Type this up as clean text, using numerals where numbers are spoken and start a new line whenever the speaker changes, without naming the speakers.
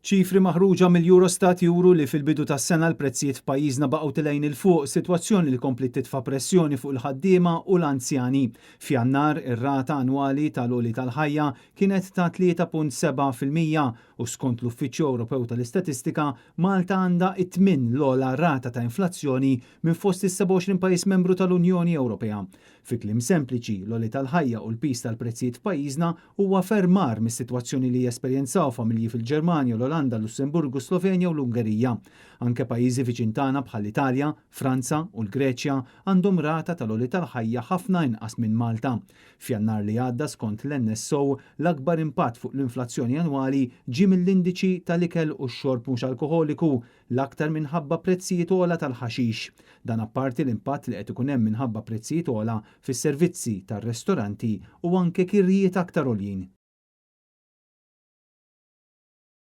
ċifri maħruġa mill-Eurostat juru li fil-bidu tas-sena l-prezzijiet f'pajjiżna baqgħu tilgħin il fuq, sitwazzjoni li komplet titfa' pressjoni fuq il-ħaddiema u l-anzjani. F'Jannar ir-rata annwali tal-għoli tal-ħajja kienet ta' 3.7% u skont l-Uffiċċju Ewropew tal-Istatistika Malta għandha it-tmien l-ogħla rata ta' inflazzjoni minn fost is-27 pajjiż membru tal-Unjoni Ewropea. Fi kliem sempliċi, l-għoli tal-ħajja u l-pis tal-prezzijiet f'pajjiżna huwa fermar mis-sitwazzjoni li jesperjenzaw familji fil-Ġermanja, l-Olanda, Lussemburgu, Slovenja u l-Ungerija. Anke pajjiżi viċin tagħna bħall-Italja, Franza u l-Greċja għandhom rata tal-għoli tal-ħajja ħafna inqas minn Malta. F'Jannar li għadda skont l-NSO l-akbar impatt fuq l-inflazzjoni annwali ġie mill-indiċi tal-ikel u x-xorb mhux alkoħoliku l-aktar minħabba prezzijiet ogħla tal-ħaxix. Dan apparti l-impatt li qed ikun hemm minħabba prezzijiet ogħla fis-servizzi tar-ristoranti u anke kirrijiet aktar għoljin.